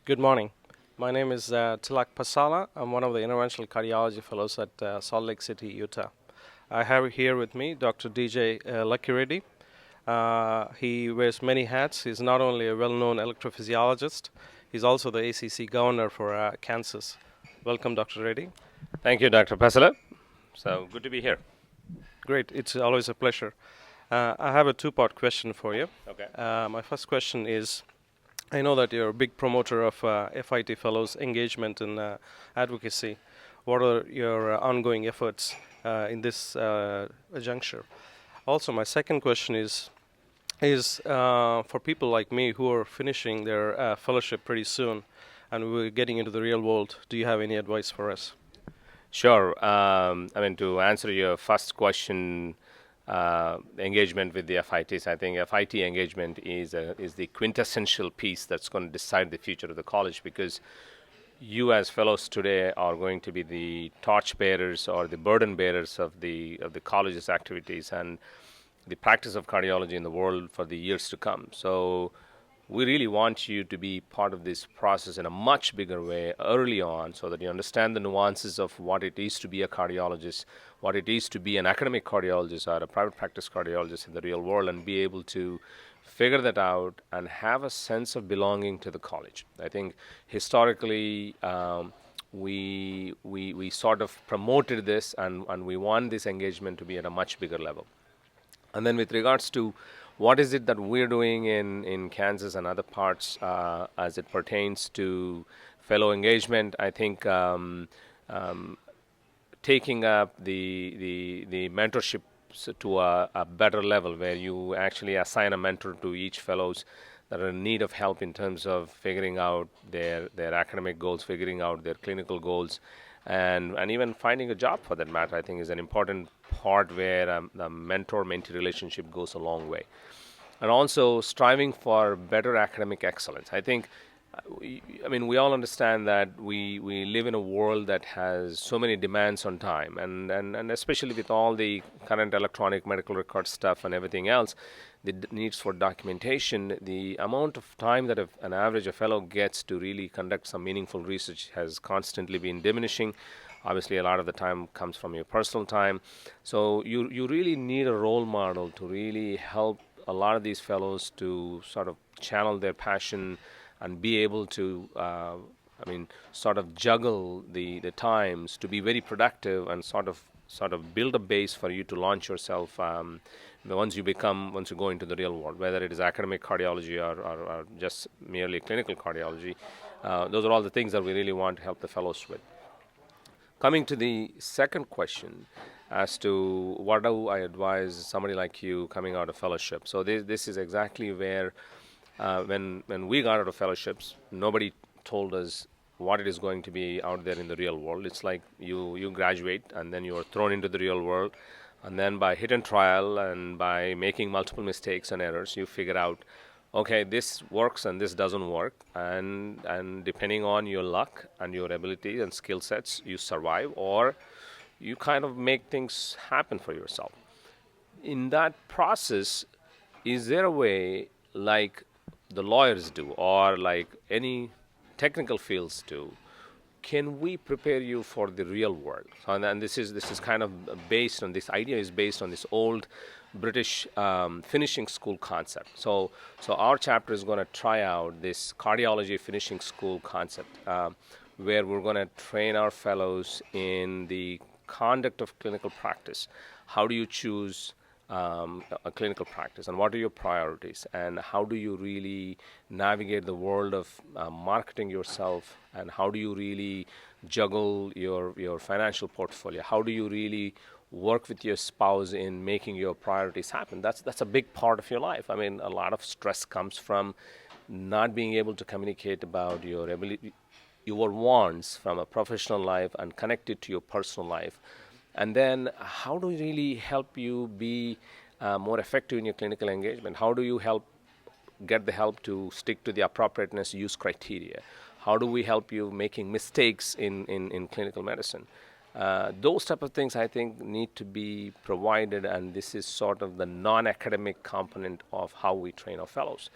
Good morning. My name is Tilak Pasala. I'm one of the interventional cardiology fellows at Salt Lake City, Utah. I have here with me Dr. DJ Lucky Reddy. He wears many hats. He's not only a well-known electrophysiologist, he's also the ACC governor for Kansas. Welcome, Dr. Reddy. Thank you, Dr. Pasala. So good to be here. Great. It's always a pleasure. I have a two-part question for you. Okay. My first question is, I know that you're a big promoter of FIT Fellows engagement in advocacy. What are your ongoing efforts in this juncture? Also, my second question is for people like me who are finishing their fellowship pretty soon and we're getting into the real world, do you have any advice for us? Sure. To answer your first question, engagement with the FITs, I think FIT engagement is the quintessential piece that's going to decide the future of the college, because you as fellows today are going to be the torch bearers or the burden bearers of the college's activities and the practice of cardiology in the world for the years to come. So we really want you to be part of this process in a much bigger way early on, so that you understand the nuances of what it is to be a cardiologist, what it is to be an academic cardiologist or a private practice cardiologist in the real world, and be able to figure that out and have a sense of belonging to the college. I think historically we sort of promoted this, and we want this engagement to be at a much bigger level. And then with regards to what is it that we're doing in Kansas and other parts as it pertains to fellow engagement, I think taking up the mentorship to a better level, where you actually assign a mentor to each fellows that are in need of help in terms of figuring out their academic goals, figuring out their clinical goals, and even finding a job for that matter, I think is an important part where the mentor-mentee relationship goes a long way. And also striving for better academic excellence. I think, we all understand that we live in a world that has so many demands on time, and especially with all the current electronic medical record stuff and everything else, the needs for documentation, the amount of time that an average fellow gets to really conduct some meaningful research has constantly been diminishing. Obviously, a lot of the time comes from your personal time. So you really need a role model to really help a lot of these fellows to sort of channel their passion and be able to sort of juggle the times to be very productive, and sort of build a base for you to launch yourself once you go into the real world, whether it is academic cardiology or just merely clinical cardiology. Those are all the things that we really want to help the fellows with. Coming to the second question as to what do I advise somebody like you coming out of fellowship. So this is exactly where when we got out of fellowships, nobody told us what it is going to be out there in the real world. It's like you graduate and then you are thrown into the real world, and then by hit and trial and by making multiple mistakes and errors, you figure out, okay, this works and this doesn't work, and depending on your luck and your ability and skill sets, you survive, or you kind of make things happen for yourself. In that process, is there a way, like the lawyers do or like any technical fields do, can we prepare you for the real world? And this is kind of based on, this idea is based on this old British finishing school concept. So our chapter is going to try out this cardiology finishing school concept, where we're going to train our fellows in the conduct of clinical practice. How do you choose a clinical practice, and what are your priorities, and how do you really navigate the world of marketing yourself, and how do you really juggle your financial portfolio? How do you really work with your spouse in making your priorities happen? That's a big part of your life. I mean, a lot of stress comes from not being able to communicate about your ability, your wants from a professional life and connect it to your personal life. And then how do we really help you be more effective in your clinical engagement? How do you get the help to stick to the appropriateness use criteria? How do we help you making mistakes in clinical medicine? Those type of things, I think, need to be provided, and this is sort of the non-academic component of how we train our fellows.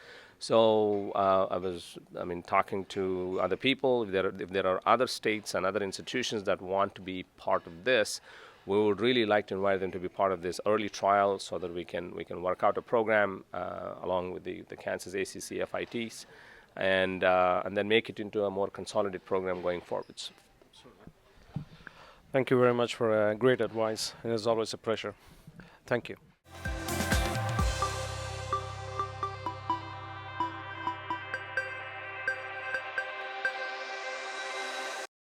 So I mean, talking to other people. If there are other states and other institutions that want to be part of this, we would really like to invite them to be part of this early trial, so that we can work out a program along with the Kansas ACC FITs, and then make it into a more consolidated program going forwards. Thank you very much for great advice. It is always a pleasure. Thank you.